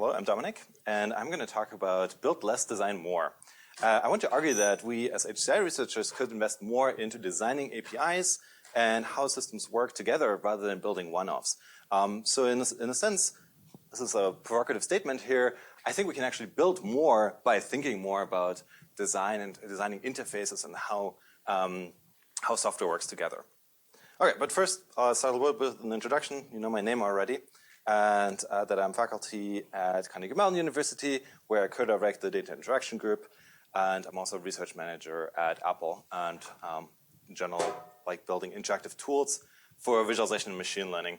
Hello, I'm Dominik, and I'm going to talk about build less, design more. I want to argue that we as HCI researchers could invest more into designing APIs and how systems work together rather than building one-offs. So in a sense, this is a provocative statement here. I think we can actually build more by thinking more about design and designing interfaces and how software works together. Okay, but first, I'll start a little bit with an introduction. You know my name already, and that I'm faculty at Carnegie Mellon University, where I co-direct the data interaction group, and I'm also a research manager at Apple, and in general, like building interactive tools for visualization and machine learning.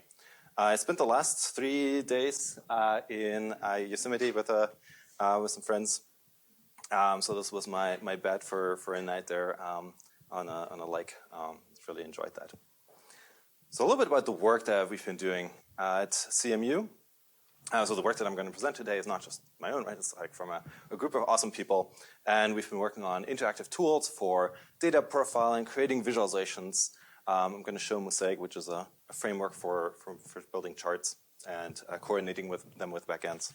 I spent the last 3 days in Yosemite with some friends. So this was my bed for a night there on a lake. Really enjoyed that. So a little bit about the work that we've been doing at CMU. So the work that I'm going to present today is not just my own, right? It's like from a group of awesome people. And we've been working on interactive tools for data profiling, creating visualizations. I'm going to show Mosaic, which is a framework for building charts and coordinating them with backends.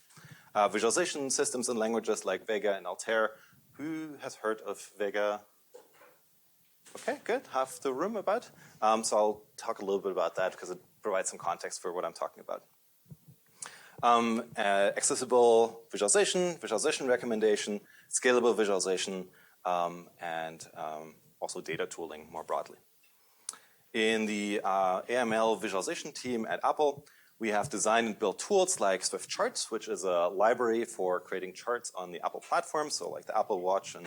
Visualization systems and languages like Vega and Altair. Who has heard of Vega? Okay, good. Half the room about. So I'll talk a little bit about that because it provides some context for what I'm talking about. Accessible visualization recommendation, scalable visualization, and also data tooling more broadly. In the AML visualization team at Apple, we have designed and built tools like Swift Charts, which is a library for creating charts on the Apple platform, so like the Apple Watch and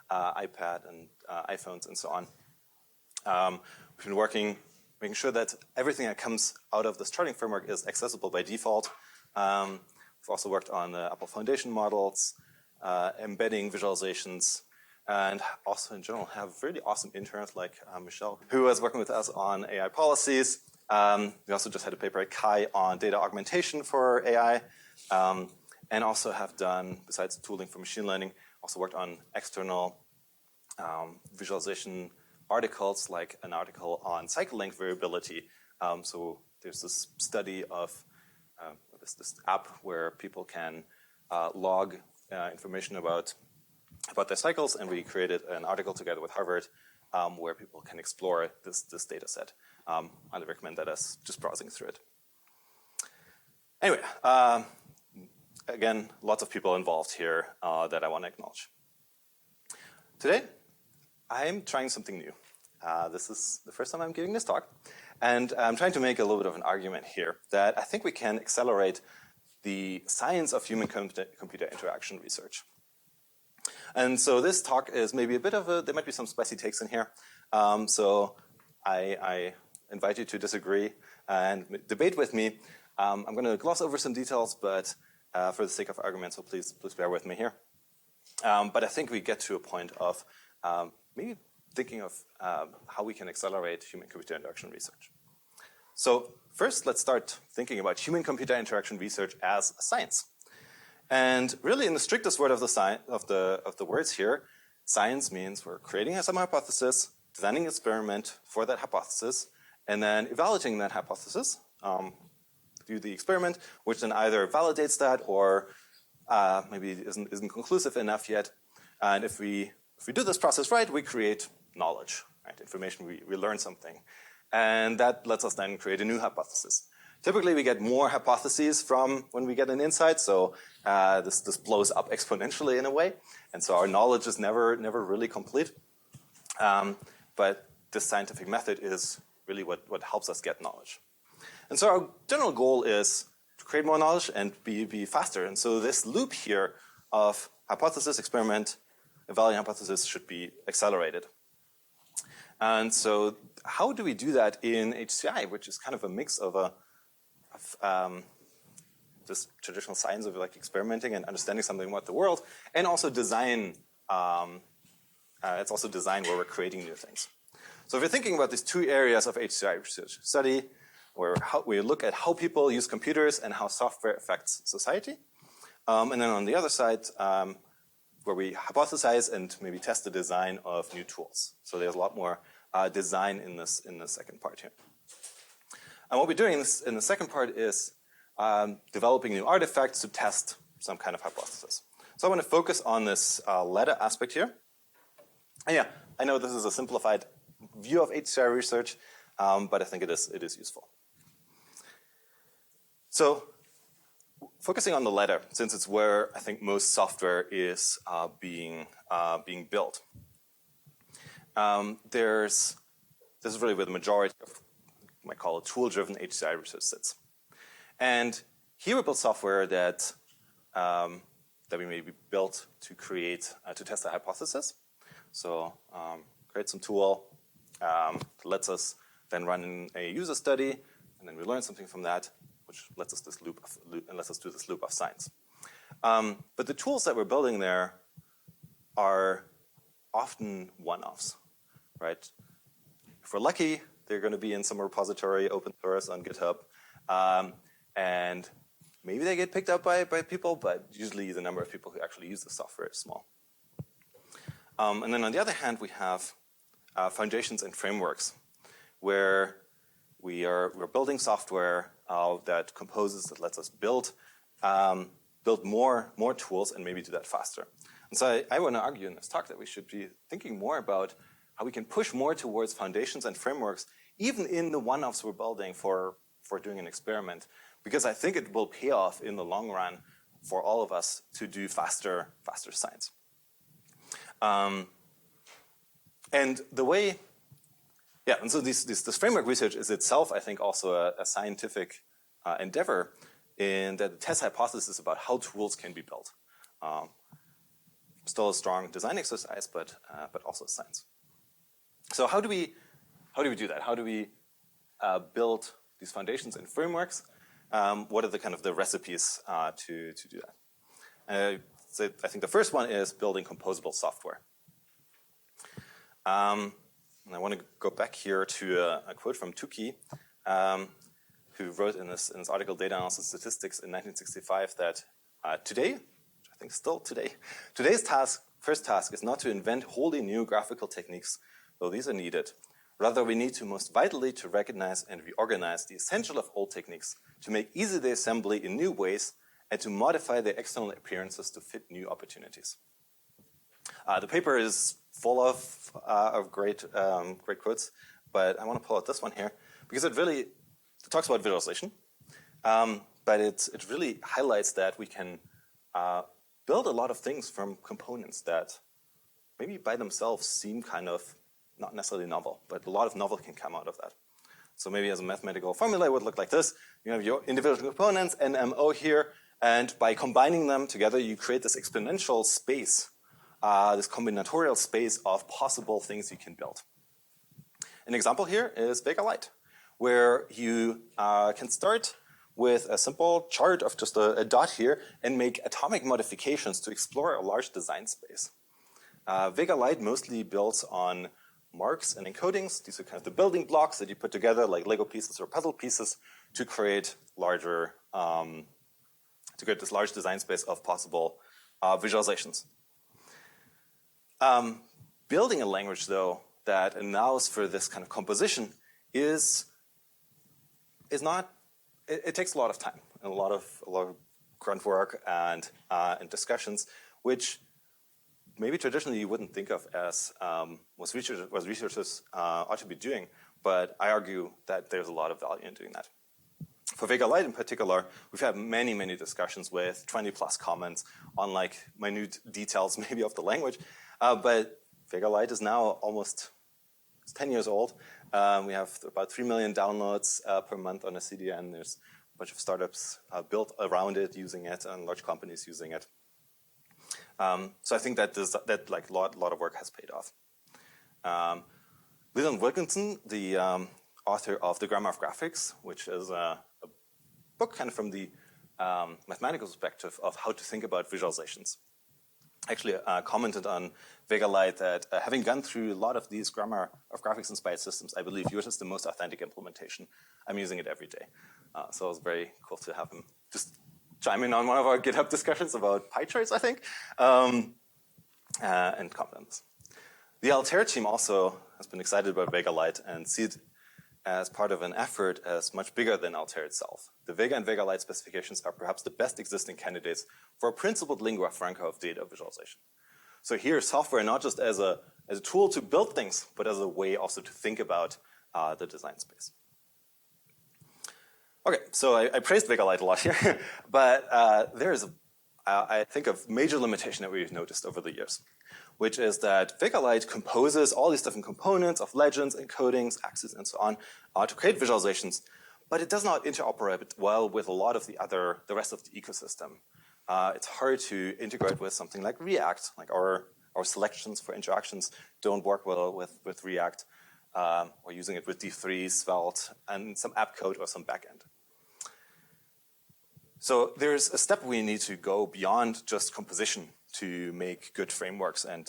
iPad and iPhones and so on. We've been making sure that everything that comes out of this charting framework is accessible by default. We've also worked on the Apple Foundation models, embedding visualizations, and also in general have really awesome interns like Michelle, who was working with us on AI policies. We also just had a paper at Kai on data augmentation for AI, and also have done, besides tooling for machine learning, also worked on external visualization articles, like an article on cycle length variability. So there's this study of this app where people can log information about their cycles, and we created an article together with Harvard where people can explore this data set. I'd recommend that as just browsing through it. Anyway, again, lots of people involved here that I want to acknowledge. Today, I'm trying something new. This is the first time I'm giving this talk. And I'm trying to make a little bit of an argument here that I think we can accelerate the science of human-computer interaction research. And so this talk is maybe a bit of there might be some spicy takes in here. So I invite you to disagree and debate with me. I'm going to gloss over some details, but for the sake of argument, so please bear with me here. But I think we get to a point of maybe thinking of how we can accelerate human-computer interaction research. So first, let's start thinking about human-computer interaction research as a science. And really, in the strictest word of the words here, science means we're creating some hypothesis, designing an experiment for that hypothesis, and then evaluating that hypothesis, do the experiment, which then either validates that or maybe isn't conclusive enough yet. And if we do this process right, we create knowledge, right? Information, we learn something. And that lets us then create a new hypothesis. Typically, we get more hypotheses from when we get an insight, so this blows up exponentially in a way. And so our knowledge is never really complete. But this scientific method is really what helps us get knowledge. And so our general goal is to create more knowledge and be faster. And so this loop here of hypothesis, experiment, evaluating hypothesis should be accelerated. And so how do we do that in HCI, which is kind of a mix of this traditional science of like experimenting and understanding something about the world, and also design. It's also design where we're creating new things. So if you're thinking about these two areas of HCI research, study, where we look at how people use computers and how software affects society. And then on the other side, where we hypothesize and maybe test the design of new tools. So there's a lot more design in the second part here. And what we're doing in the second part is developing new artifacts to test some kind of hypothesis. So I want to focus on this latter aspect here. And yeah, I know this is a simplified view of HCI research, but I think it is useful. So focusing on the latter, since it's where I think most software is being built. This is really where the majority of, you might call it, tool-driven HCI research sits. And here we build software that we maybe built to create, to test a hypothesis. So create some tool that lets us then run in a user study, and then we learn something from that, which lets us do this loop of science. But the tools that we're building there are often one-offs, right? If we're lucky, they're going to be in some repository, open source on GitHub, and maybe they get picked up by people, but usually the number of people who actually use the software is small. And then on the other hand, we have foundations and frameworks, where we're building software that composes, that lets us build more tools and maybe do that faster. And so I want to argue in this talk that we should be thinking more about how we can push more towards foundations and frameworks, even in the one-offs we're building for doing an experiment, because I think it will pay off in the long run for all of us to do faster science. And the way, and so this framework research is itself, I think, also a scientific endeavor in that it tests hypotheses about how tools can be built. Still a strong design exercise, but also science. So how do we do that? How do we build these foundations and frameworks? What are the recipes to do that? So I think the first one is building composable software. And I want to go back here to a quote from Tukey, who wrote in this article, Data Analysis Statistics in 1965, that today, which I think still today, today's first task is not to invent wholly new graphical techniques, though these are needed. Rather, we need to most vitally to recognize and reorganize the essential of old techniques, to make easy the assembly in new ways, and to modify their external appearances to fit new opportunities. The paper is full of great quotes, but I want to pull out this one here because it talks about visualization, but it really highlights that we can build a lot of things from components that maybe by themselves seem kind of not necessarily novel, but a lot of novel can come out of that. So maybe as a mathematical formula, it would look like this. You have your individual components, NMO here, and by combining them together, you create this exponential space, this combinatorial space of possible things you can build. An example here is Vega Lite, where you can start with a simple chart of just a dot here and make atomic modifications to explore a large design space. Vega Lite mostly builds on marks and encodings. These are kind of the building blocks that you put together like Lego pieces or puzzle pieces to create this large design space of possible visualizations. Building a language, though, that allows for this kind of composition is not. It takes a lot of time and a lot of grunt work and discussions, which maybe traditionally you wouldn't think of as what researchers ought to be doing. But I argue that there's a lot of value in doing that. For Vega Lite in particular, we've had many, many discussions with 20+ comments on like minute details maybe of the language. But Vega Lite is now it's 10 years old. We have about 3 million downloads per month on a CDN. There's a bunch of startups built around it, using it, and large companies using it. So I think that a lot of work has paid off. Leland Wilkinson, the author of The Grammar of Graphics, which is a book kind of from the mathematical perspective of how to think about visualizations, actually commented on Vega Lite that having gone through a lot of these Grammar of Graphics inspired systems, I believe yours is the most authentic implementation. I'm using it every day. So it was very cool to have him just chime in on one of our GitHub discussions about pie charts, I think, and comment on this. The Altair team also has been excited about Vega Lite and see it as part of an effort as much bigger than Altair itself. The Vega and Vega Lite specifications are perhaps the best existing candidates for a principled lingua franca of data visualization. So here, software not just as a tool to build things, but as a way also to think about the design space. Okay, so I praised Vega Lite a lot here, but there is, I think, a major limitation that we've noticed over the years, which is that Vega Lite composes all these different components of legends, encodings, axes, and so on to create visualizations, but it does not interoperate well with a lot of the rest of the ecosystem. It's hard to integrate with something like React, like our selections for interactions don't work well with React. Or using it with D3, Svelte, and some app code or some backend. So there's a step we need to go beyond just composition to make good frameworks and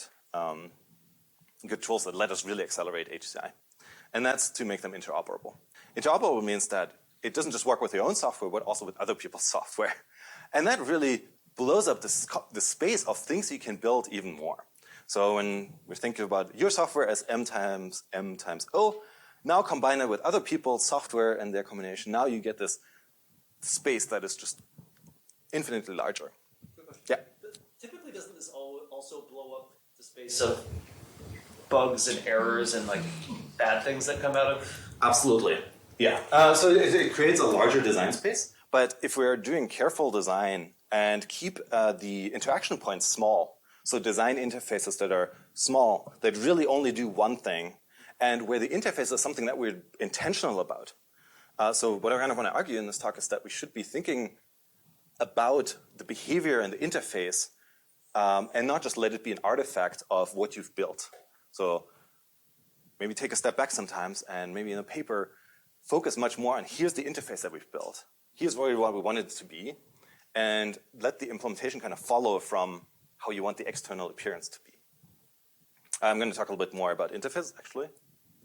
good tools that let us really accelerate HCI. And that's to make them interoperable. Interoperable means that it doesn't just work with your own software, but also with other people's software. And that really blows up the space of things you can build even more. So when we're thinking about your software as M times O, now combine it with other people's software and their combination, now you get this space that is just infinitely larger. Yeah. Typically, doesn't this also blow up the space of bugs and errors and like bad things that come out of? Absolutely. Yeah. So it creates a larger design space. But if we're doing careful design and keep the interaction points small, so design interfaces that are small, that really only do one thing, and where the interface is something that we're intentional about. So what I kind of want to argue in this talk is that we should be thinking about the behavior and the interface and not just let it be an artifact of what you've built. So maybe take a step back sometimes and maybe in a paper focus much more on here's the interface that we've built. Here's what we want it to be. And let the implementation kind of follow from how you want the external appearance to be. I'm going to talk a little bit more about interface, actually.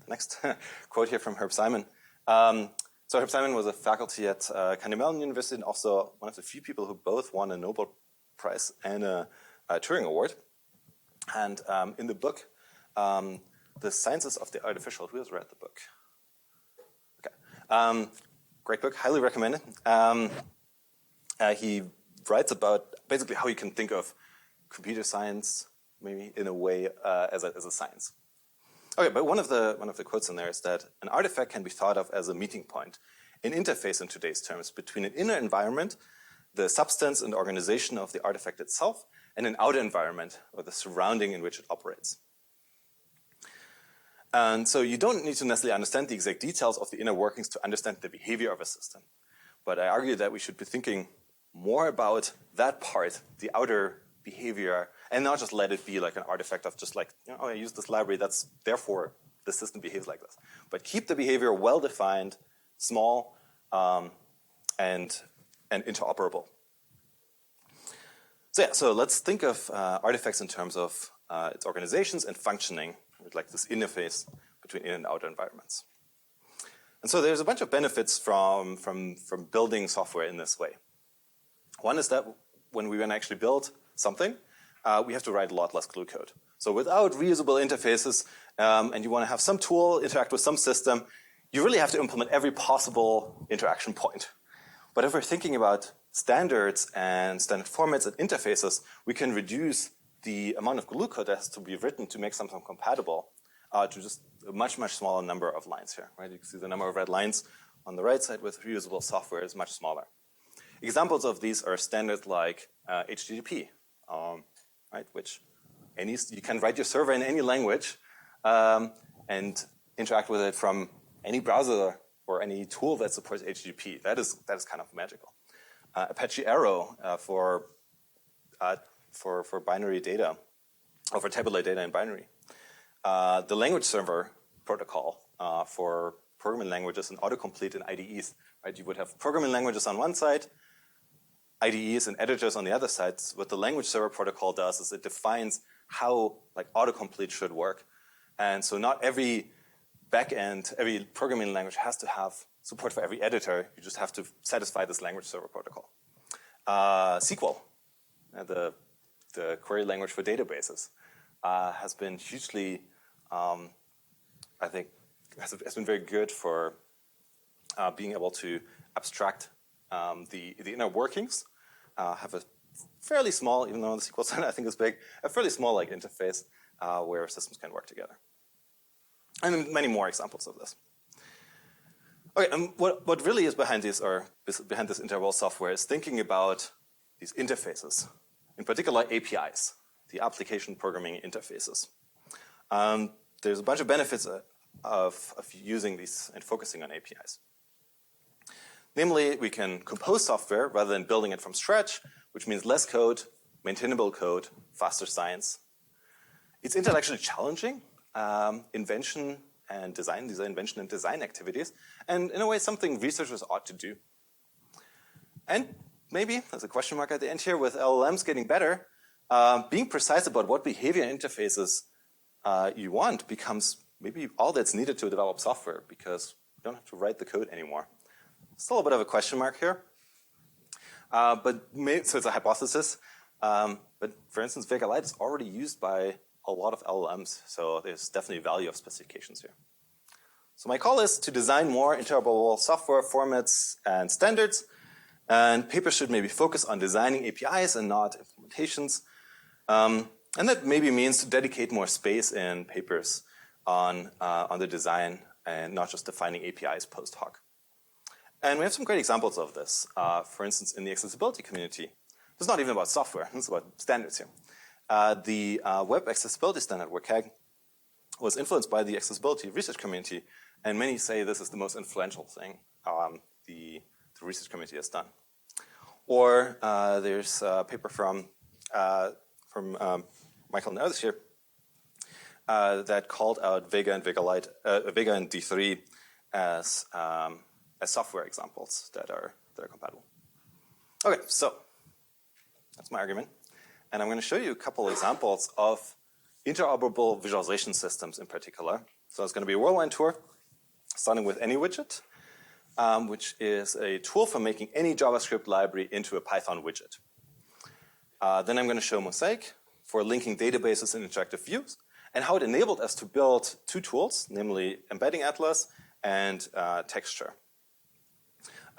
The next quote here from Herb Simon. So Herb Simon was a faculty at Carnegie Mellon University and also one of the few people who both won a Nobel Prize and a Turing Award. And in the book, The Sciences of the Artificial, who has read the book? Okay. Great book, highly recommended. He writes about basically how you can think of computer science, maybe in a way, as a science. Okay, but one of the quotes in there is that an artifact can be thought of as a meeting point, an interface in today's terms between an inner environment, the substance and organization of the artifact itself, and an outer environment, or the surrounding in which it operates. And so you don't need to necessarily understand the exact details of the inner workings to understand the behavior of a system. But I argue that we should be thinking more about that part, the outer behavior, and not just let it be like an artifact of just like, oh, I use this library, that's therefore the system behaves like this. But keep the behavior well-defined, small, and interoperable. So yeah, so let's think of artifacts in terms of its organizations and functioning, with like this interface between in and outer environments. And so there's a bunch of benefits from building software in this way. One is that when we want to actually build something, we have to write a lot less glue code. So without reusable interfaces, and you want to have some tool interact with some system, you really have to implement every possible interaction point. But if we're thinking about standards and standard formats and interfaces, we can reduce the amount of glue code that has to be written to make something compatible to just a much, much smaller number of lines here. Right? You can see the number of red lines on the right side with reusable software is much smaller. Examples of these are standards like HTTP, right? Which you can write your server in any language and interact with it from any browser or any tool that supports HTTP. That is kind of magical. Apache Arrow for binary data, or for tabular data in binary. The language server protocol for programming languages and autocomplete in IDEs. Right? You would have programming languages on one side, IDEs and editors on the other side. What the language server protocol does is it defines how like autocomplete should work. And so not every backend, every programming language has to have support for every editor. You just have to satisfy this language server protocol. SQL, the query language for databases, has been hugely, I think, has been very good for being able to abstract the inner workings, have a fairly small, even though the SQL standard I think is big, a fairly small like interface where systems can work together. And many more examples of this. Okay, and what really is behind this, or behind this interval software, is thinking about these interfaces, in particular APIs, the application programming interfaces. There's a bunch of benefits of using these and focusing on APIs. Namely, we can compose software rather than building it from scratch, which means less code, maintainable code, faster science. It's intellectually challenging, invention and design. These are invention and design activities, and in a way, something researchers ought to do. And maybe, there's a question mark at the end here, with LLMs getting better, being precise about what behavior interfaces you want becomes maybe all that's needed to develop software, because you don't have to write the code anymore. Still a bit of a question mark here. So it's a hypothesis. But for instance, Vega Lite is already used by a lot of LLMs, so there's definitely value of specifications here. So my call is to design more interoperable software formats and standards, and papers should maybe focus on designing APIs and not implementations. And that maybe means to dedicate more space in papers on the design and not just defining APIs post hoc. And we have some great examples of this. For instance, in the accessibility community, it's not even about software, it's about standards here. The Web Accessibility Standard, WCAG, was influenced by the accessibility research community, and many say this is the most influential thing the research community has done. Or there's a paper from Michael and others here that called out Vega and Vega and D3 as software examples that are compatible. Okay, so that's my argument. And I'm going to show you a couple examples of interoperable visualization systems in particular. So it's going to be a whirlwind tour, starting with AnyWidget, which is a tool for making any JavaScript library into a Python widget. Then I'm going to show Mosaic for linking databases and interactive views, and how it enabled us to build two tools, namely Embedding Atlas and Texture.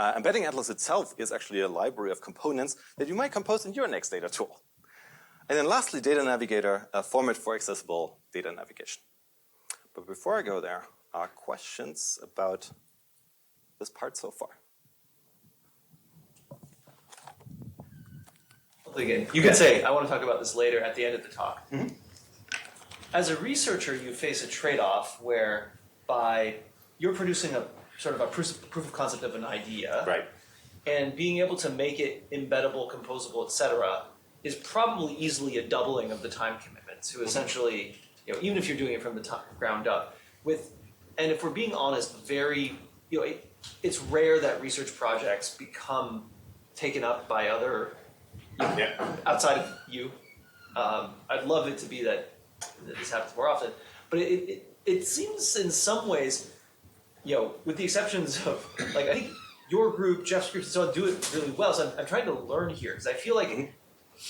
Embedding Atlas itself is actually a library of components that you might compose in your next data tool. And then lastly, Data Navigator, a format for accessible data navigation. But before I go there, questions about this part so far? Again, you can say, I want to talk about this later at the end of the talk. Mm-hmm. As a researcher, you face a trade-off whereby you're producing a sort of a proof of concept of an idea, right? And being able to make it embeddable, composable, etc., is probably easily a doubling of the time commitment to essentially, even if you're doing it from the ground up. And if we're being honest, it's rare that research projects become taken up by other outside of you. I'd love it to be that this happens more often, but it seems in some ways, with the exceptions of, like, I think your group, Jeff's group, and so on, do it really well. So I'm trying to learn here, because I feel like,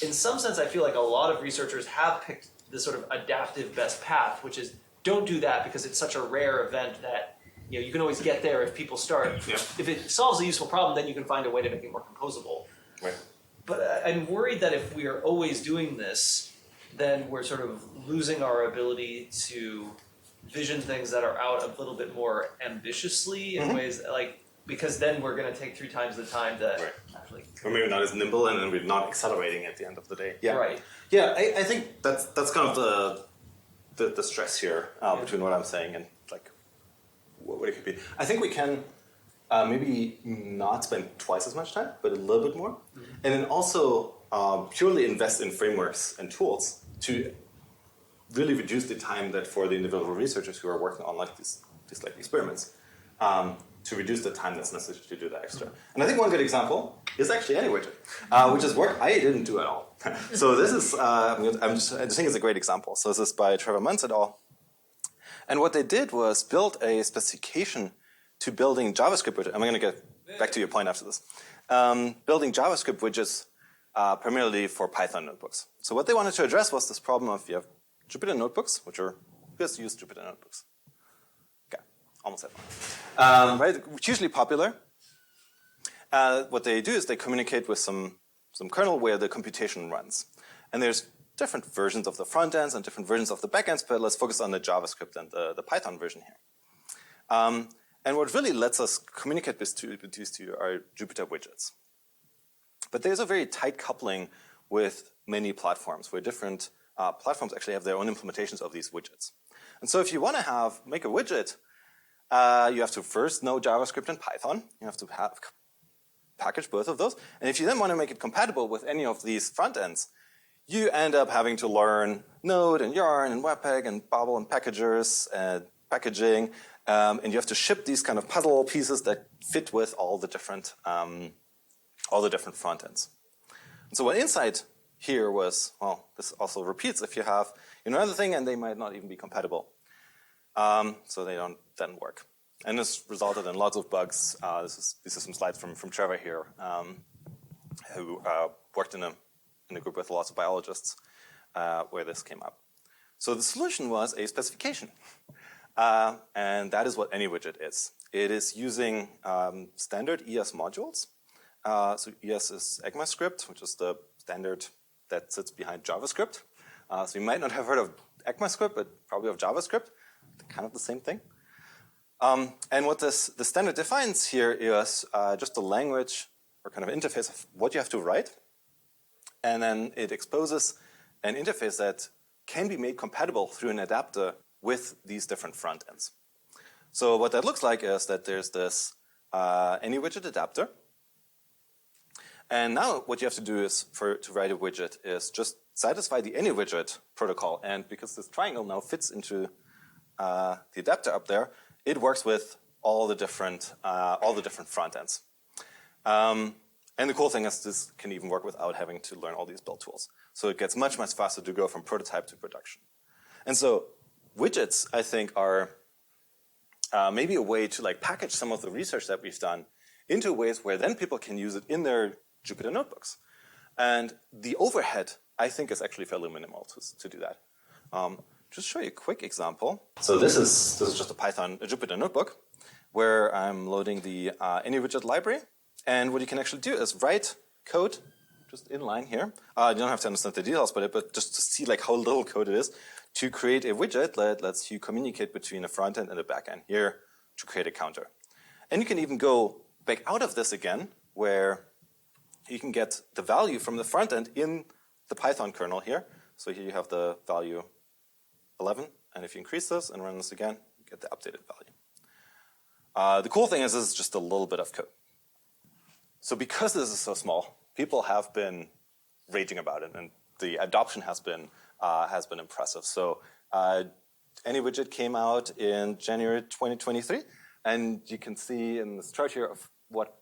in some sense, I feel like a lot of researchers have picked this sort of adaptive best path, which is don't do that because it's such a rare event that you can always get there if people start. Yeah. If it solves a useful problem, then you can find a way to make it more composable. Right. But I'm worried that if we are always doing this, then we're sort of losing our ability to vision things that are out a little bit more ambitiously in ways because then we're going to take 3 times the time to actually. Or maybe not as nimble, and then we're not accelerating at the end of the day. Yeah. Right. Yeah, I think that's kind of the stress here between what I'm saying and like what it could be. I think we can maybe not spend twice as much time, but a little bit more, and then also purely invest in frameworks and tools to really reduce the time that for the individual researchers who are working on these experiments, to reduce the time that's necessary to do that extra. And I think one good example is actually AnyWidget, which is work I didn't do at all. So this is, I think it's a great example. So this is by Trevor Muntz et al. And what they did was build a specification to building JavaScript widgets. I'm going to get back to your point after this. Building JavaScript widgets primarily for Python notebooks. So what they wanted to address was this problem of you have Jupyter notebooks, which are just use Jupyter notebooks. Okay, almost had one. right? It's usually popular. What they do is they communicate with some kernel where the computation runs. And there's different versions of the front ends and different versions of the back ends, but let's focus on the JavaScript and the Python version here. And what really lets us communicate with these two are Jupyter widgets. But there's a very tight coupling with many platforms where different platforms actually have their own implementations of these widgets. And so if you want to make a widget, you have to first know JavaScript and Python. You have to package both of those. And if you then want to make it compatible with any of these front ends, you end up having to learn Node and Yarn and Webpack and Babel and packagers and packaging. And you have to ship these kind of puzzle pieces that fit with all the different front ends. And so one insight here was, well, this also repeats if you have another thing and they might not even be compatible. So they don't then work. And this resulted in lots of bugs. These are some slides from Trevor here, who worked in a group with lots of biologists where this came up. So the solution was a specification. And that is what AnyWidget is. It is using standard ES modules. So ES is ECMAScript, which is the standard that sits behind JavaScript. So you might not have heard of ECMAScript, but probably of JavaScript. Kind of the same thing. And what the standard defines here is just a language or kind of interface of what you have to write. And then it exposes an interface that can be made compatible through an adapter with these different front ends. So what that looks like is that there's this AnyWidget adapter. And now what you have to do is to write a widget is just satisfy the AnyWidget protocol. And because this triangle now fits into the adapter up there, it works with all the different front ends. And the cool thing is this can even work without having to learn all these build tools. So it gets much, much faster to go from prototype to production. And so widgets, I think, are maybe a way to package some of the research that we've done into ways where then people can use it in their Jupyter notebooks. And the overhead, I think, is actually fairly minimal to do that. Just show you a quick example. So this is just a Jupyter notebook where I'm loading the AnyWidget library. And what you can actually do is write code just in line here. You don't have to understand the details, but just to see how little code it is to create a widget that lets you communicate between a front end and a back end here to create a counter. And you can even go back out of this again, where you can get the value from the front end in the Python kernel here. So here you have the value 11, and if you increase this and run this again, you get the updated value. The cool thing is this is just a little bit of code. So because this is so small, people have been raging about it, and the adoption has been impressive. So AnyWidget came out in January 2023, and you can see in this chart here of what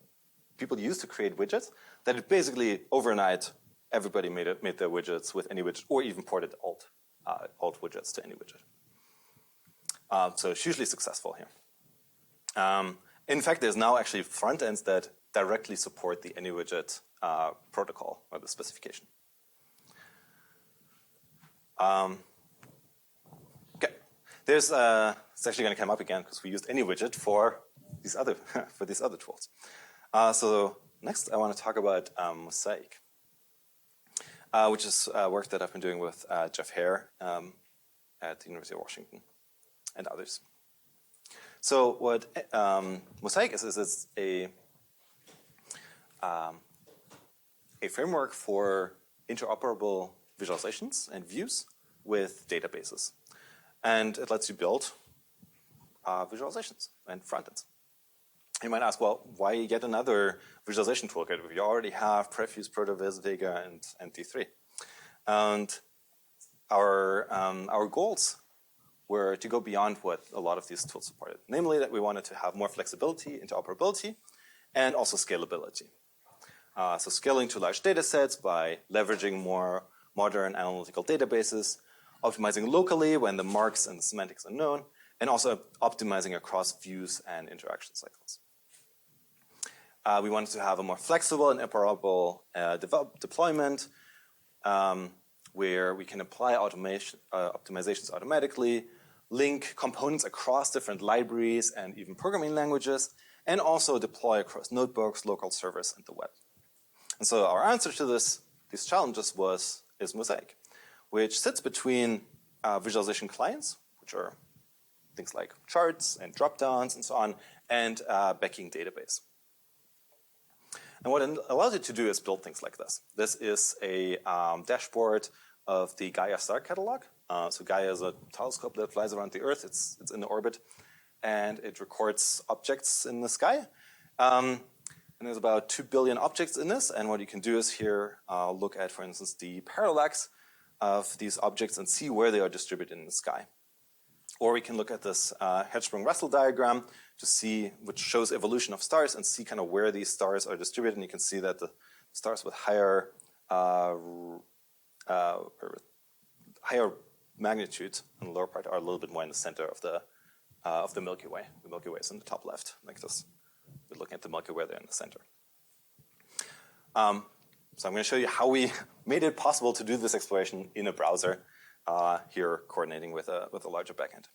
people use to create widgets, that it basically overnight everybody made their widgets with AnyWidget, or even ported alt widgets to AnyWidget. So it's hugely successful here. In fact, there's now actually front ends that directly support the AnyWidget protocol or the specification. Okay, it's actually going to come up again because we used AnyWidget for these other tools. So next, I want to talk about Mosaic, which is work that I've been doing with Jeff Hare at the University of Washington and others. So what Mosaic is it's a framework for interoperable visualizations and views with databases. And it lets you build visualizations and frontends. You might ask, well, why yet another visualization toolkit? We already have Prefuse, Protoviz, Vega, and D3. And our goals were to go beyond what a lot of these tools supported. Namely, that we wanted to have more flexibility, interoperability, and also scalability. So scaling to large data sets by leveraging more modern analytical databases, optimizing locally when the marks and the semantics are known, and also optimizing across views and interaction cycles. We wanted to have a more flexible and interoperable deployment where we can apply optimizations automatically, link components across different libraries and even programming languages, and also deploy across notebooks, local servers, and the web. And so our answer to these challenges is Mosaic, which sits between visualization clients, which are things like charts and dropdowns and so on, and backing database. And what it allows you to do is build things like this. This is a dashboard of the Gaia star catalog. So Gaia is a telescope that flies around the Earth. It's in orbit, and it records objects in the sky. And there's about 2 billion objects in this. And what you can do is here look at, for instance, the parallax of these objects and see where they are distributed in the sky. Or we can look at this Hertzsprung-Russell diagram to see, which shows evolution of stars, and see kind of where these stars are distributed. And you can see that the stars with higher magnitude on the lower part are a little bit more in the center of the Milky Way. The Milky Way is in the top left, like this. We're looking at the Milky Way there in the center. So I'm going to show you how we made it possible to do this exploration in a browser, here coordinating with a larger backend.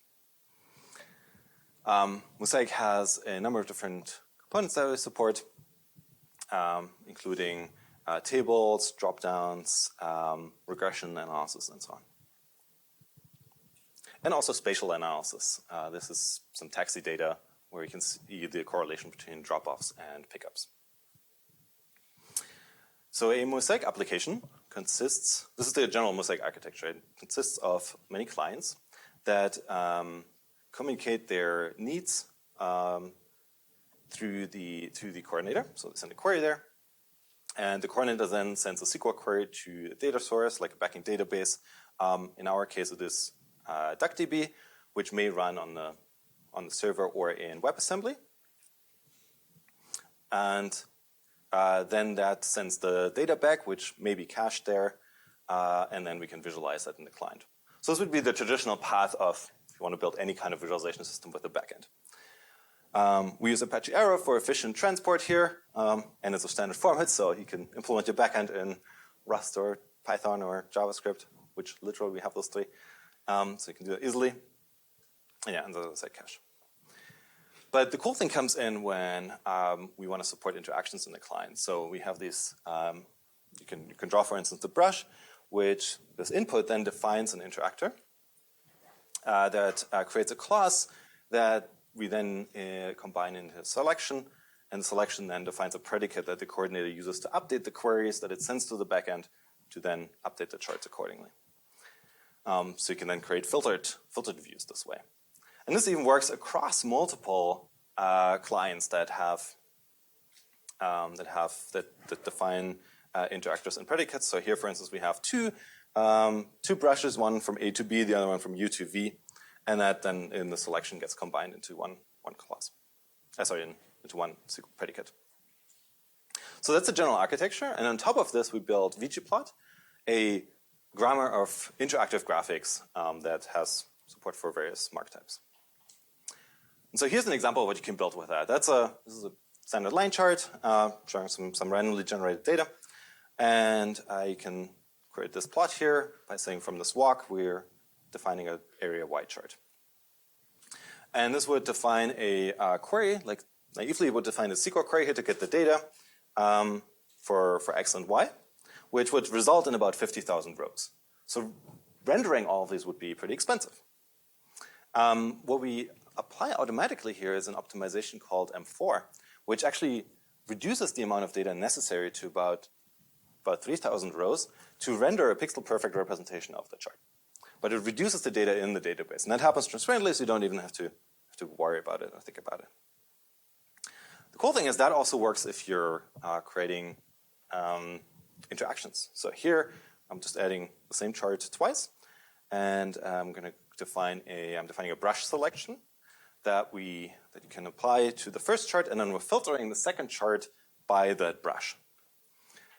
Mosaic has a number of different components that we support, including tables, dropdowns, regression analysis, and so on. And also spatial analysis. This is some taxi data where you can see the correlation between drop-offs and pickups. So a Mosaic application consists, this is the general Mosaic architecture, it consists of many clients that communicate their needs through the coordinator. So they send a query there, and the coordinator then sends a SQL query to a data source, like a backing database. In our case, it is DuckDB, which may run on the server or in WebAssembly. And then that sends the data back, which may be cached there, and then we can visualize that in the client. So this would be the traditional path of if you want to build any kind of visualization system with a backend. We use Apache Arrow for efficient transport here, and it's a standard format, so you can implement your backend in Rust or Python or JavaScript, which literally we have those three. So you can do it easily. Yeah, and there's a cache. But the cool thing comes in when we want to support interactions in the client. So we have these, you can draw, for instance, the brush, which this input then defines an interactor that creates a class that we then combine into selection, and selection then defines a predicate that the coordinator uses to update the queries that it sends to the backend to then update the charts accordingly. So you can then create filtered views this way. And this even works across multiple clients that define interactors and predicates. So here, for instance, we have two brushes, one from A to B, the other one from U to V, and that then in the selection gets combined into one class. Into one predicate. So that's the general architecture, and on top of this, we built VGplot, a grammar of interactive graphics that has support for various mark types. And so here's an example of what you can build with that. This is a standard line chart showing some randomly generated data. And I can create this plot here by saying from this walk, we're defining an area wide chart. And this would define a query, like naively it would define a SQL query here to get the data for X and Y, which would result in about 50,000 rows. So rendering all of these would be pretty expensive. What we apply automatically here is an optimization called M4, which actually reduces the amount of data necessary to about 3,000 rows to render a pixel-perfect representation of the chart. But it reduces the data in the database. And that happens transparently, so you don't even have to worry about it or think about it. The cool thing is that also works if you're creating interactions. So here, I'm just adding the same chart twice. And I'm defining a brush selection that you can apply to the first chart, and then we're filtering the second chart by that brush.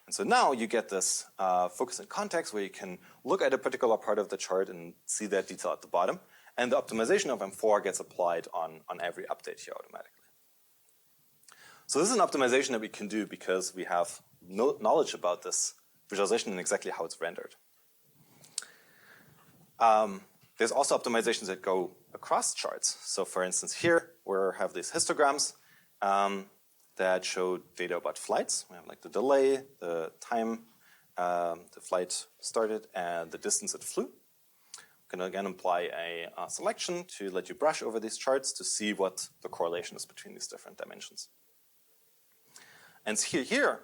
And so now you get this focus and context where you can look at a particular part of the chart and see that detail at the bottom. And the optimization of M4 gets applied on every update here automatically. So this is an optimization that we can do because we have knowledge about this visualization and exactly how it's rendered. There's also optimizations that go across charts. So for instance, here we have these histograms that show data about flights. We have like the delay, the time the flight started, and the distance it flew. We can again apply a selection to let you brush over these charts to see what the correlation is between these different dimensions. And here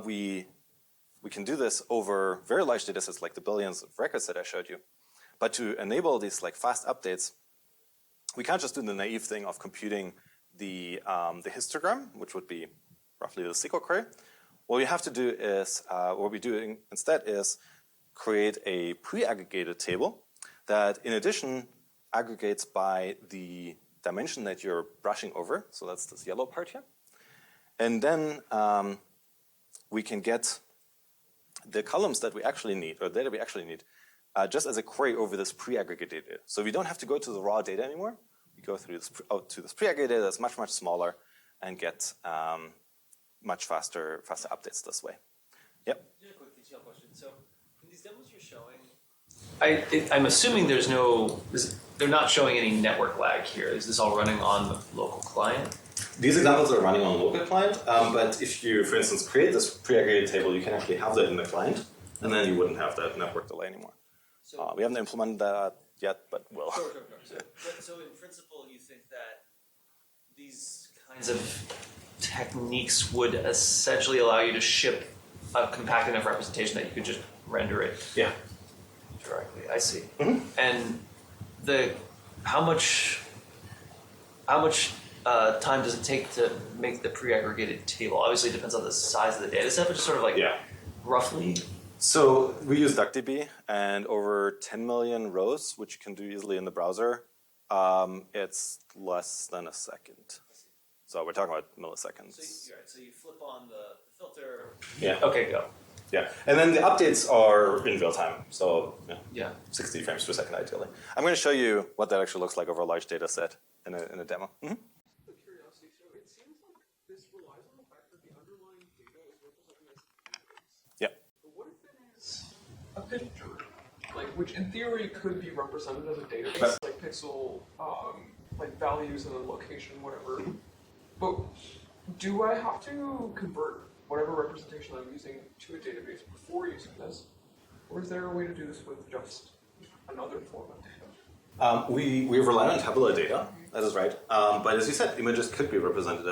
we can do this over very large data sets like the billions of records that I showed you. But to enable these like fast updates, we can't just do the naive thing of computing the histogram, which would be roughly the SQL query. What we have to do is, what we're doing instead is create a pre-aggregated table that in addition aggregates by the dimension that you're brushing over. So that's this yellow part here. And then we can get the columns that we actually need, or data we actually need, just as a query over this pre-aggregated data. So we don't have to go to the raw data anymore. We go through this to this pre-aggregated data that's much, much smaller and get much faster updates this way. Yep. Just a quick detail question. So in these demos you're showing, I'm assuming they're not showing any network lag here. Is this all running on the local client? These examples are running on a local client, but if you, for instance, create this pre-aggregated table, you can actually have that in the client, and then you wouldn't have that network delay anymore. So, we haven't implemented that yet, but will. Sure. So in principle, you think that these kinds of techniques would essentially allow you to ship a compact enough representation that you could just render it directly. I see. Mm-hmm. And how much time does it take to make the pre-aggregated table? Obviously, it depends on the size of the data set, but just sort of like roughly. So we use DuckDB, and over 10 million rows, which you can do easily in the browser, it's less than a second. So we're talking about milliseconds. So you flip on the filter. Yeah. Okay, go. Yeah, and then the updates are in real time, so 60 frames per second ideally. I'm going to show you what that actually looks like over a large data set in a demo. Mm-hmm. Curiosity, so it seems like this relies on the fact that the underlying data is represented as images. Yeah. But what if it is a picture, like which in theory could be represented as a database, like pixel, like values and then location, whatever. But do I have to convert whatever representation I'm using to a database before using this, or is there a way to do this with just another form of data? We rely on tabular data. That is right. But as you said, images could be represented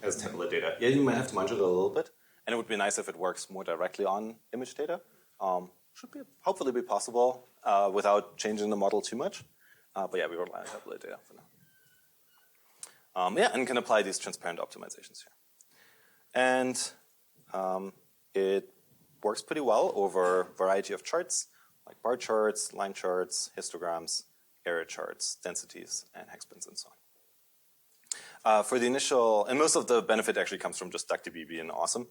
as tabular data. Yeah, you might have to manage it a little bit, and it would be nice if it works more directly on image data. Should be hopefully be possible without changing the model too much. But yeah, we rely on tabular data for now. And can apply these transparent optimizations here. And it works pretty well over a variety of charts, like bar charts, line charts, histograms, area charts, densities, and hexbins, and so on. For the initial, and most of the benefit actually comes from just DuckDB being awesome,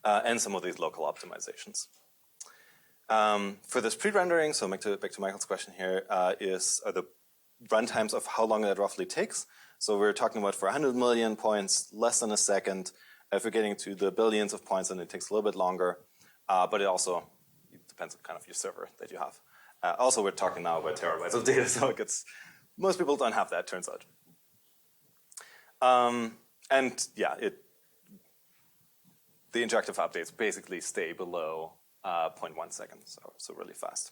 and some of these local optimizations. For this pre-rendering, so back to Michael's question here, are the runtimes of how long that roughly takes. So we're talking about for 100 million points, less than a second. If we're getting to the billions of points, then it takes a little bit longer. But it also depends on kind of your server that you have. Also, we're talking now about terabytes of data, so most people don't have that, turns out. The interactive updates basically stay below 0.1 seconds, so really fast,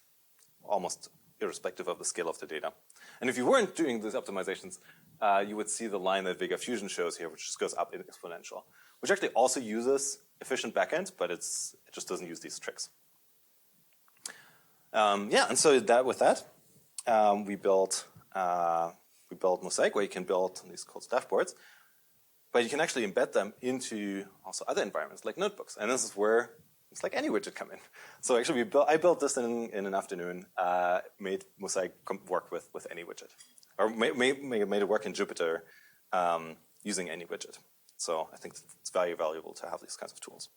almost irrespective of the scale of the data. And if you weren't doing these optimizations, you would see the line that Vega Fusion shows here, which just goes up in exponential, which actually also uses efficient backends, but it just doesn't use these tricks. And so with that, we built Mosaic, where you can build these called dashboards, but you can actually embed them into also other environments like notebooks, and this is where it's like AnyWidget come in. So actually, I built this in an afternoon, made Mosaic work with AnyWidget, or made it work in Jupyter using AnyWidget. So I think it's very valuable to have these kinds of tools.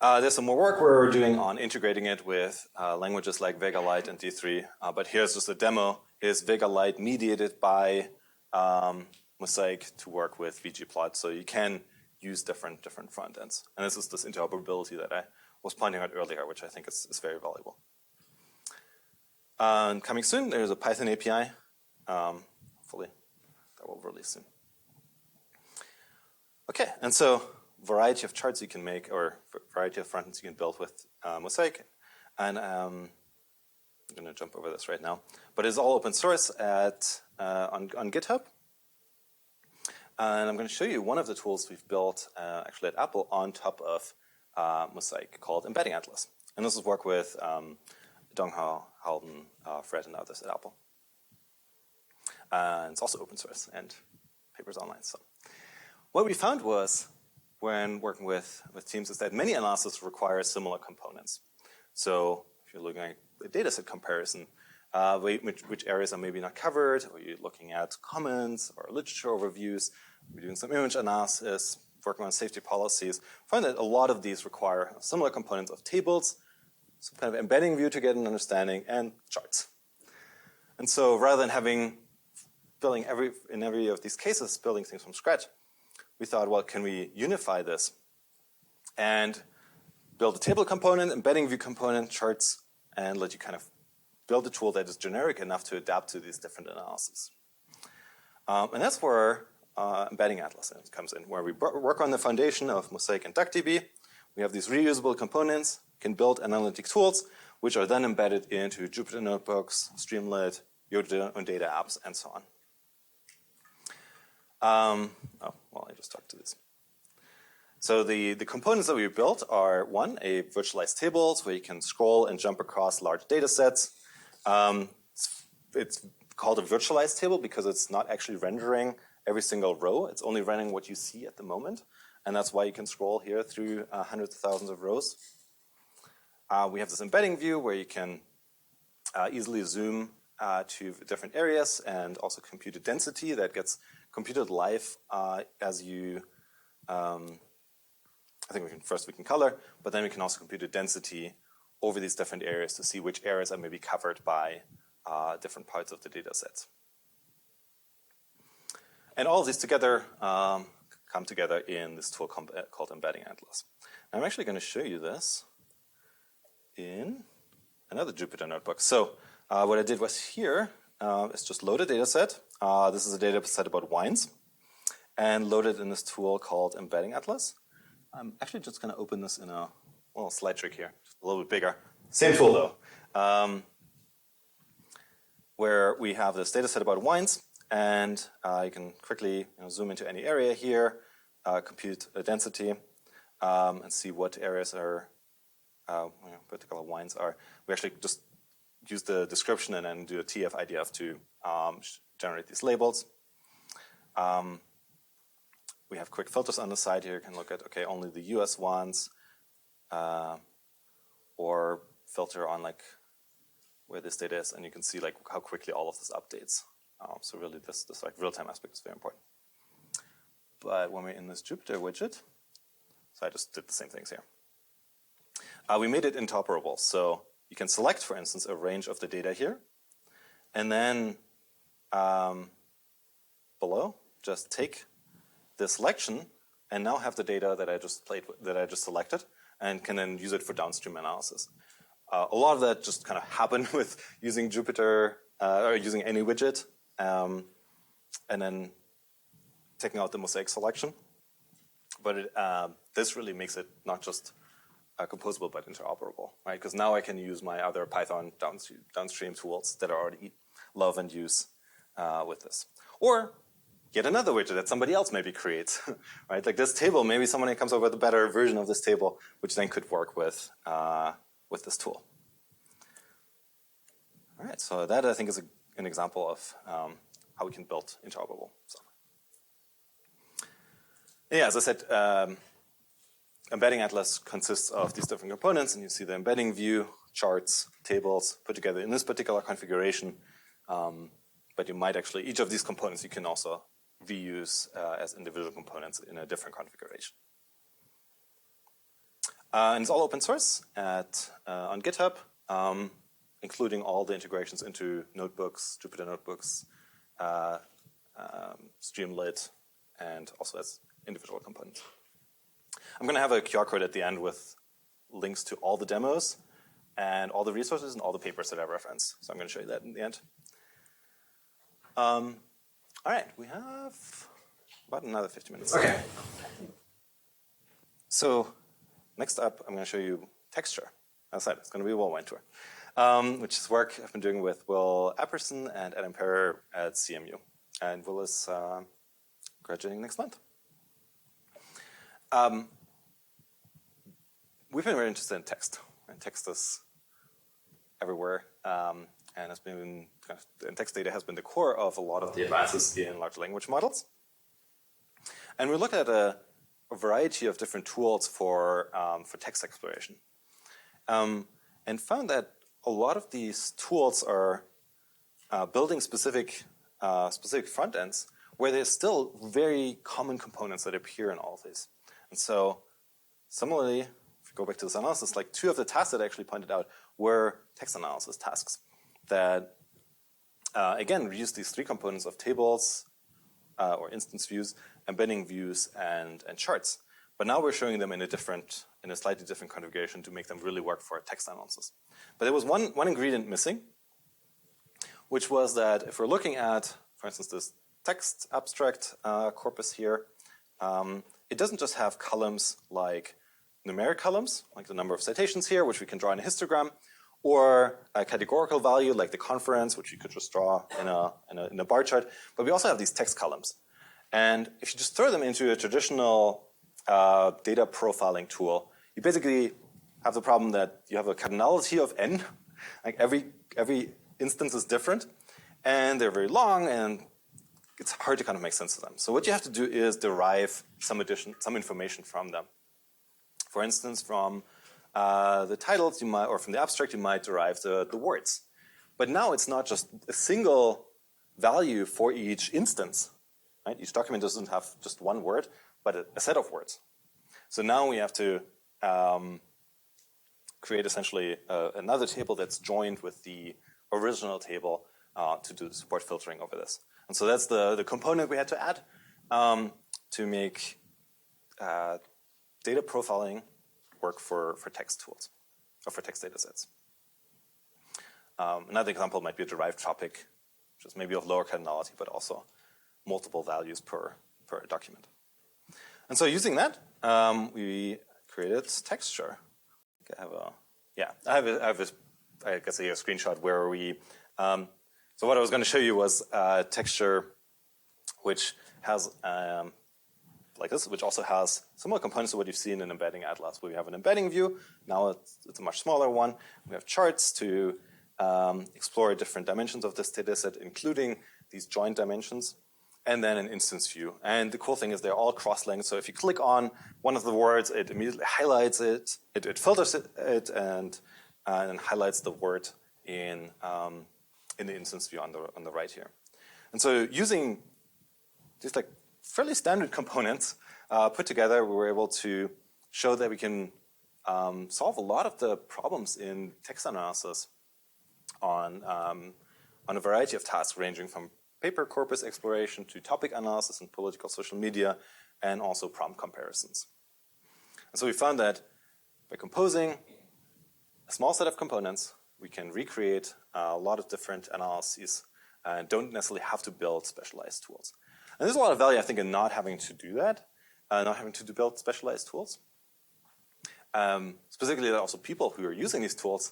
There's some more work we're doing on integrating it with languages like Vega Lite and D3, but here's just a demo. Here's Vega Lite mediated by Mosaic to work with VGplot, so you can use different front ends. And this is this interoperability that I was pointing out earlier, which I think is very valuable. And coming soon, there's a Python API. Hopefully, that will release soon. Okay, and so variety of charts you can make, or variety of frontends you can build with Mosaic. And I'm going to jump over this right now. But it's all open source on GitHub. And I'm going to show you one of the tools we've built actually at Apple on top of Mosaic called Embedding Atlas. And this is work with Donghao, Halden, Fred, and others at Apple. And it's also open source and papers online. So what we found was, when working with teams, is that many analysis require similar components. So if you're looking at a data set comparison, which areas are maybe not covered, or you're looking at comments or literature overviews, we're doing some image analysis, working on safety policies, find that a lot of these require similar components of tables, some kind of embedding view to get an understanding, and charts. And so rather than building in every of these cases, building things from scratch, we thought, well, can we unify this and build a table component, embedding view component, charts, and let you kind of build a tool that is generic enough to adapt to these different analyses. And that's where Embedding Atlas comes in, where we work on the foundation of Mosaic and DuckDB. We have these reusable components, can build analytic tools, which are then embedded into Jupyter Notebooks, Streamlit, your own data apps, and so on. Well, I just talked to this. So the components that we built are, one, a virtualized tables where you can scroll and jump across large data sets. It's called a virtualized table because it's not actually rendering every single row. It's only rendering what you see at the moment. And that's why you can scroll here through hundreds of thousands of rows. We have this embedding view where you can easily zoom to different areas, and also compute a density that gets computed live as you, I think we can color, but then we can also compute a density over these different areas to see which areas are maybe covered by different parts of the data sets. And all of these together come together in this tool called Embedding Atlas. And I'm actually going to show you this in another Jupyter notebook. So what I did was here is just load a data set. This is a data set about wines, and load it in this tool called Embedding Atlas. I'm actually just going to open this in a little slide trick here, just a little bit bigger. Same tool though, where we have this data set about wines, and you can quickly zoom into any area here, compute a density, and see what areas are particular wines are. We actually just use the description and then do a TF IDF to generate these labels. We have quick filters on the side here. You can look at, okay, only the US ones, or filter on like where this data is, and you can see like how quickly all of this updates. So really this like real-time aspect is very important. But when we're in this Jupyter widget, so I just did the same things here. We made it interoperable. So you can select, for instance, a range of the data here, and then below, just take this selection and now have the data that I just selected, and can then use it for downstream analysis. A lot of that just kind of happened with using Jupyter or using AnyWidget, and then taking out the Mosaic selection. But this really makes it not just composable but interoperable, right? Because now I can use my other Python downstream tools that I already love and use with this. Or get another widget that somebody else maybe creates, right? Like this table, maybe somebody comes up with a better version of this table, which then could work with this tool. All right, so that I think is an example of how we can build interoperable software. Yeah, as I said, Embedding Atlas consists of these different components, and you see the embedding view, charts, tables put together in this particular configuration. But you might actually, each of these components you can also reuse as individual components in a different configuration. And it's all open source on GitHub, including all the integrations into notebooks, Jupyter Notebooks, Streamlit, and also as individual components. I'm going to have a QR code at the end with links to all the demos, and all the resources and all the papers that I referenced. So I'm going to show you that in the end. All right, we have about another 50 minutes. Okay. So next up, I'm going to show you texture. As I said, it's going to be a whirlwind tour, which is work I've been doing with Will Apperson and Adam Perrer at CMU. And Will is graduating next month. We've been very interested in text, and text is everywhere, and has been and text data has been the core of a lot of the advances in large language models. And we looked at a variety of different tools for text exploration, and found that a lot of these tools are building specific front ends where there's still very common components that appear in all of these. And so, similarly, if you go back to this analysis, like 2 of the tasks that I actually pointed out were text analysis tasks that, again, reuse these 3 components of tables or instance views, embedding views, and charts. But now we're showing them in a slightly different configuration to make them really work for text analysis. But there was one ingredient missing, which was that if we're looking at, for instance, this text abstract corpus here, it doesn't just have columns like numeric columns, like the number of citations here, which we can draw in a histogram, or a categorical value like the conference, which you could just draw in a bar chart. But we also have these text columns. And if you just throw them into a traditional data profiling tool, you basically have the problem that you have a cardinality of n. Like every instance is different, and they're very long, and it's hard to kind of make sense of them. So what you have to do is derive some information from them. For instance, from the titles you might, or from the abstract, you might derive the words. But now it's not just a single value for each instance. Right? Each document doesn't have just one word, but a set of words. So now we have to create essentially another table that's joined with the original table to do the support filtering over this. And so that's the component we had to add to make data profiling work for text tools, or for text data sets. Another example might be a derived topic, which is maybe of lower cardinality, but also multiple values per document. And so using that, we created texture. I guess a screenshot where we, so what I was going to show you was texture which has, like this, which also has similar components to what you've seen in Embedding Atlas, where we have an embedding view. Now it's a much smaller one. We have charts to explore different dimensions of this data set, including these joint dimensions, and then an instance view. And the cool thing is they're all cross-linked. So if you click on one of the words, it immediately highlights it, it filters it, and highlights the word in the instance view on the right here. And so using these like fairly standard components put together, we were able to show that we can solve a lot of the problems in text analysis on a variety of tasks, ranging from paper corpus exploration to topic analysis in political social media, and also prompt comparisons. And so we found that by composing a small set of components, we can recreate a lot of different analyses and don't necessarily have to build specialized tools. And there's a lot of value, I think, in not having to do that, not having to build specialized tools. Specifically, that also people who are using these tools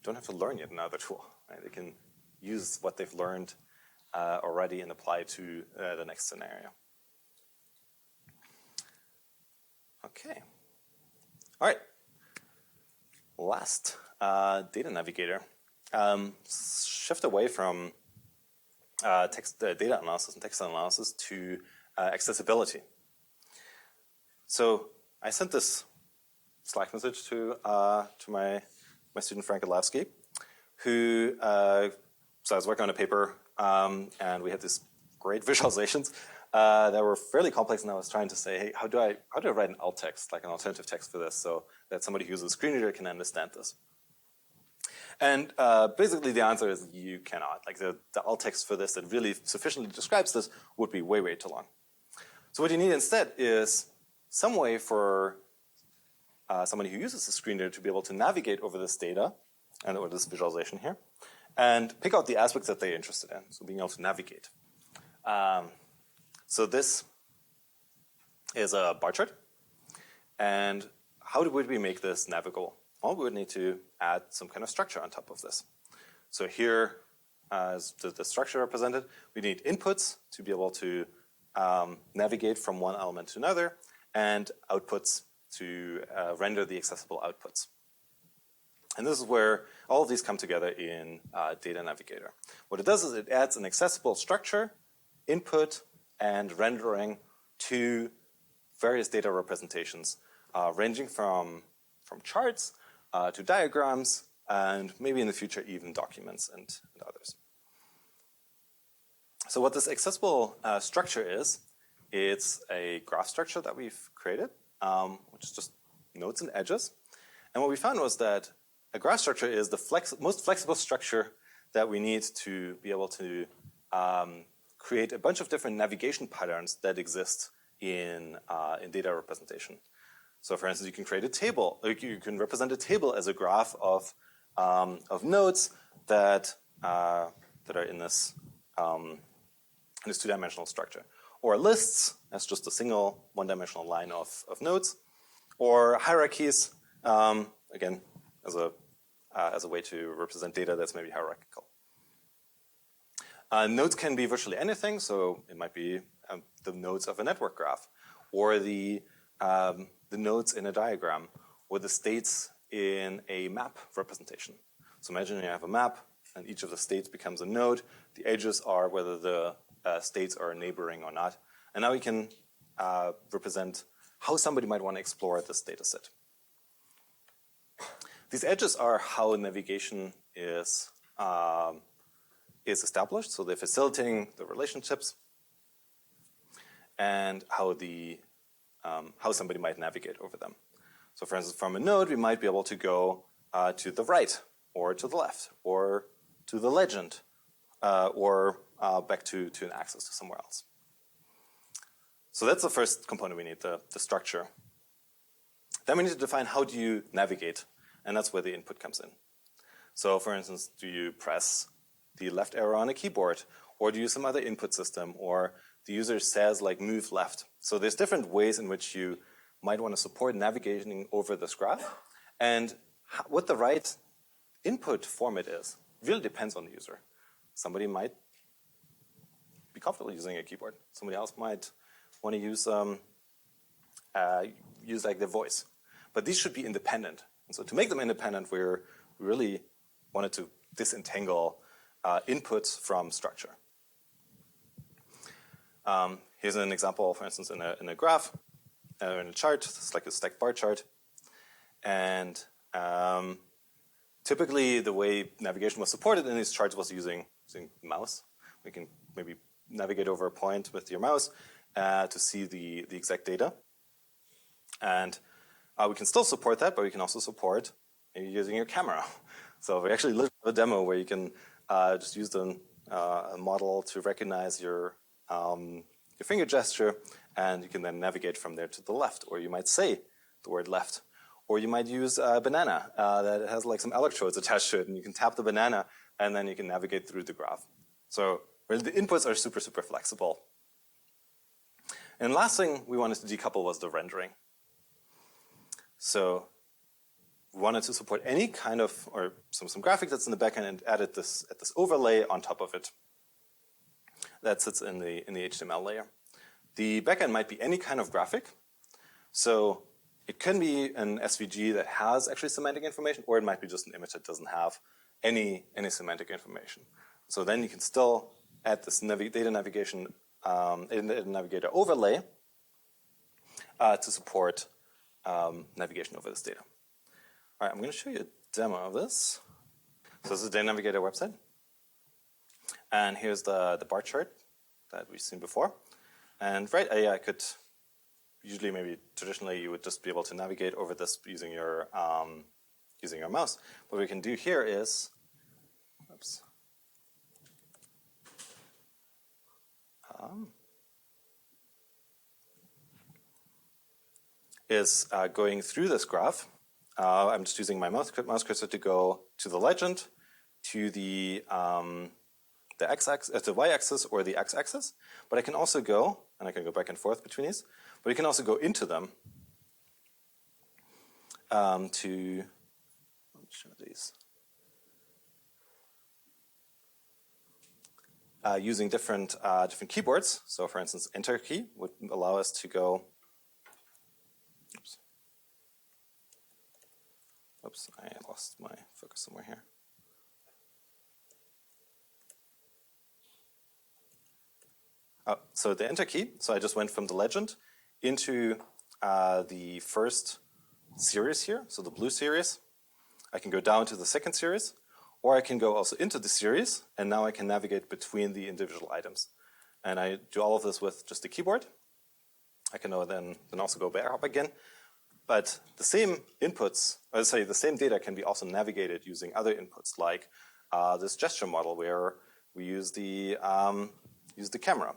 don't have to learn yet another tool. Right? They can use what they've learned already and apply to the next scenario. Okay. All right. Last, data navigator. Shift away from data analysis and text analysis to accessibility. So I sent this Slack message to my student Frank Adlavsky, who so I was working on a paper, and we had these great visualizations that were fairly complex, and I was trying to say, hey, how do I write an alt text, like an alternative text for this, so that somebody who uses a screen reader can understand this? And basically the answer is you cannot. Like the alt text for this that really sufficiently describes this would be way, way too long. So what you need instead is some way for somebody who uses a screen reader to be able to navigate over this data or this visualization here, and pick out the aspects that they're interested in, so being able to navigate. So this is a bar chart, and how would we make this navigable? Well, we would need to add some kind of structure on top of this. So here, as the structure represented, we need inputs to be able to navigate from one element to another, and outputs to render the accessible outputs. And this is where all of these come together in Data Navigator. What it does is it adds an accessible structure, input, and rendering to various data representations, ranging from charts to diagrams, and maybe in the future even documents and others. So what this accessible structure is, it's a graph structure that we've created, which is just nodes and edges. And what we found was that a graph structure is the most flexible structure that we need to be able to create a bunch of different navigation patterns that exist in data representation. So for instance, you can create a table, you can represent a table as a graph of nodes that are in this two-dimensional structure. Or lists as just a single one-dimensional line of nodes. Or hierarchies, again, as a way to represent data that's maybe hierarchical. Nodes can be virtually anything, so it might be the nodes of a network graph, or the nodes in a diagram, or the states in a map representation. So imagine you have a map, and each of the states becomes a node. The edges are whether the states are neighboring or not. And now we can represent how somebody might want to explore this data set. These edges are how navigation is established, so they're facilitating the relationships and how somebody might navigate over them. So for instance, from a node, we might be able to go to the right, or to the left, or to the legend, or back to an access to somewhere else. So that's the first component we need, the structure. Then we need to define how do you navigate, and that's where the input comes in. So for instance, do you press the left arrow on a keyboard, or do you use some other input system, or the user says like move left. So there's different ways in which you might want to support navigating over this graph, and what the right input format is really depends on the user. Somebody might be comfortable using a keyboard. Somebody else might want to use like their voice. But these should be independent. And so to make them independent, we really wanted to disentangle inputs from structure. Here's an example, for instance, in a graph, in a chart. It's like a stacked bar chart. And typically, the way navigation was supported in these charts was using mouse. We can maybe navigate over a point with your mouse to see the exact data. And we can still support that, but we can also support maybe using your camera. So we actually have a demo where you can just use a model to recognize your finger gesture, and you can then navigate from there to the left, or you might say the word left. Or you might use a banana that has like some electrodes attached to it, and you can tap the banana, and then you can navigate through the graph. So really the inputs are super, super flexible. And last thing we wanted to decouple was the rendering. So we wanted to support any kind of, or some graphic that's in the backend, and added this overlay on top of it that sits in the HTML layer. The backend might be any kind of graphic. So it can be an SVG that has actually semantic information, or it might be just an image that doesn't have any semantic information. So then you can still add this data navigation in the Navigator overlay to support navigation over this data. All right, I'm going to show you a demo of this. So this is the Data Navigator website. And here's the bar chart that we've seen before. And I could usually, maybe traditionally, you would just be able to navigate over this using your mouse. What we can do here is, going through this graph I'm just using my mouse cursor to go to the legend, to the x-axis, the y-axis or the x-axis. But I can also go, and I can go back and forth between these, but you can also go into them to show these. Using different keyboards. So for instance, Enter key would allow us to go, oops, I lost my focus somewhere here. Oh, so the Enter key, so I just went from the legend into the first series here, so the blue series. I can go down to the second series, or I can go also into the series, and now I can navigate between the individual items. And I do all of this with just the keyboard. I can then also go back up again. But the same inputs, the same data can be also navigated using other inputs, like this gesture model where we use the camera,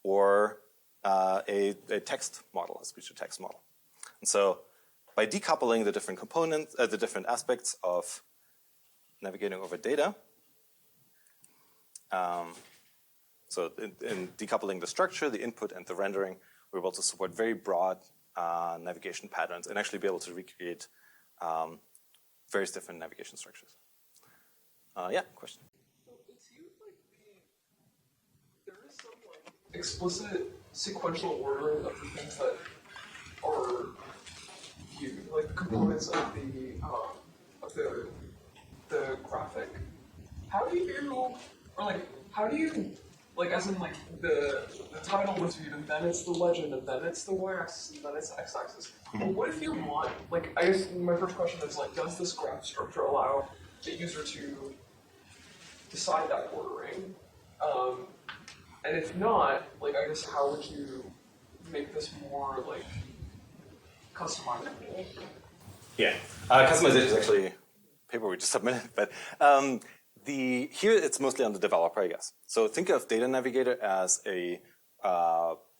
or a text model, a speech-to-text model. And so by decoupling the different components, the different aspects of navigating over data, so in decoupling the structure, the input, and the rendering, we're able to support very broad navigation patterns and actually be able to recreate various different navigation structures. Yeah, question? So it seems like there is some explicit sequential ordering of the things that are viewed, like the components of the graphic. How do you, as in like the title was viewed, and then it's the legend, and then it's the y-axis, and then it's the x-axis. But what if you want, I guess my first question is does this graph structure allow the user to decide that ordering? And if not, I guess how would you make this more customizable? Yeah, customization is actually paper we just submitted, but here it's mostly on the developer, I guess. So think of Data Navigator as a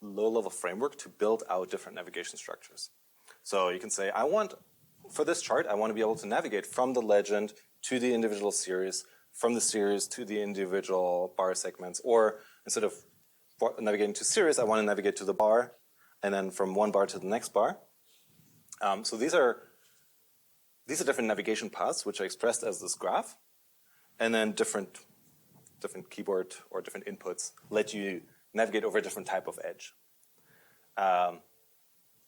low-level framework to build out different navigation structures. So you can say, for this chart, I want to be able to navigate from the legend to the individual series, from the series to the individual bar segments, or instead of navigating to series, I want to navigate to the bar, and then from one bar to the next bar. So these are different navigation paths, which are expressed as this graph, and then different keyboard or different inputs let you navigate over a different type of edge.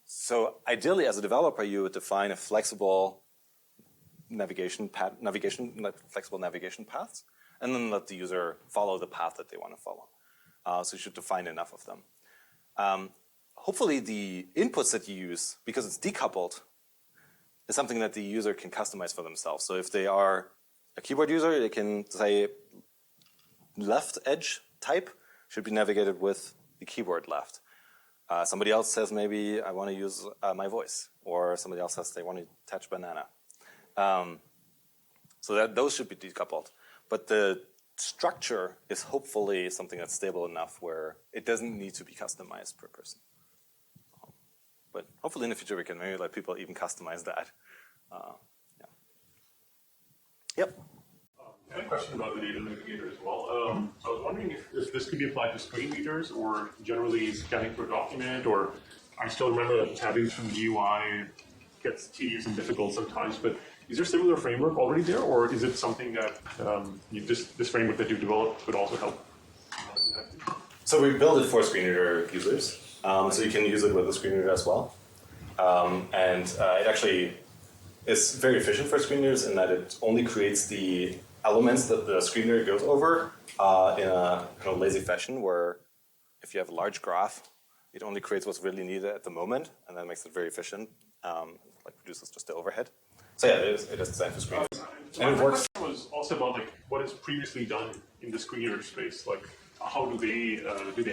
So ideally, as a developer, you would define a flexible navigation paths, and then let the user follow the path that they want to follow. So you should define enough of them. Hopefully, the inputs that you use, because it's decoupled, is something that the user can customize for themselves. So if they are a keyboard user, they can say left edge type should be navigated with the keyboard left. Somebody else says maybe I want to use my voice, or somebody else says they want to touch banana. So those should be decoupled. But the structure is hopefully something that's stable enough where it doesn't need to be customized per person. But hopefully in the future we can maybe let people even customize that. Yeah. Yep. I had a question about the Data Navigator as well. So I was wondering if this could be applied to screen readers or generally scanning through a document, or I still remember that tabbing through the UI gets tedious and difficult sometimes, but is there a similar framework already there, or is it something that this framework that you developed would also help? So we built it for screen reader users, so you can use it with a screen reader as well. It actually is very efficient for screen readers in that it only creates the elements that the screen reader goes over in a kind of lazy fashion, where if you have a large graph, it only creates what's really needed at the moment, and that makes it very efficient, reduces just the overhead. So yeah, it is designed for screen readers. And it works. My question was also about what is previously done in the screen reader space. How do they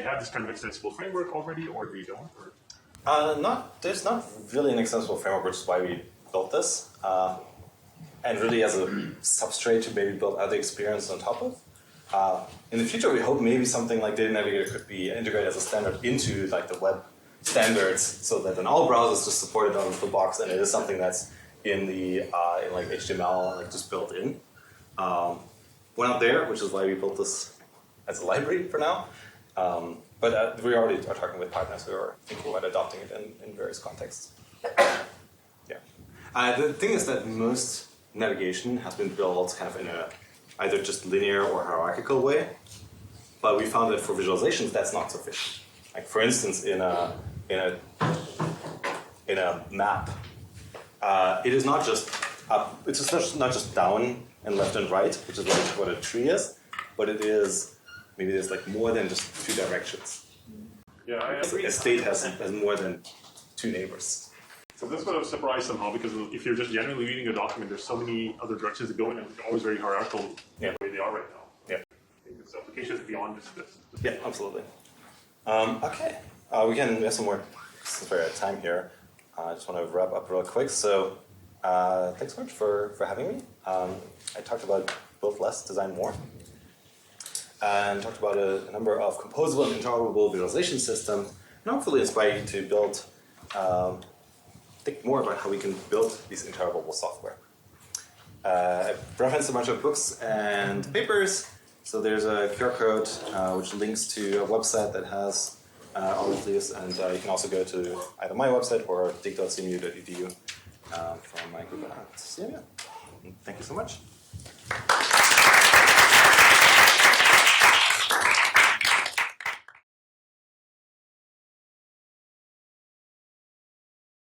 have this kind of extensible framework already, or do they don't? There's not really an extensible framework, which is why we built this. And really as a substrate to maybe build other experience on top of. In the future, we hope maybe something like Data Navigator could be integrated as a standard into the web standards, so that in all browsers just support it out of the box, and it is something that's in the in like HTML, like just built in. We're not there, which is why we built this as a library for now. But we already are talking with partners who are thinking about adopting it in various contexts. Yeah. The thing is that most navigation has been built kind of in a either just linear or hierarchical way. But we found that for visualizations, that's not sufficient. Like for instance, in a map, it is not just up. It's just not just down and left and right, which is what a tree is, but it is maybe there's like more than just two directions. Yeah, I agree. A state has more than two neighbors. So this would have surprised somehow because if you're just generally reading a document, there's so many other directions to go in, and it's always very hierarchical the way they are right now. Yeah. I think this application is beyond just this. Yeah, absolutely. Okay, we have some more, since we're at time here. I just want to wrap up real quick. So thanks so much for having me. I talked about build less, design more. And talked about a number of composable and interoperable visualization systems, and hopefully inspire you to build, think more about how we can build these interoperable software. I referenced a bunch of books and papers. So there's a QR code which links to a website that has all of these, and you can also go to either my website or dig.cmu.edu from my group at CMU. Thank you so much.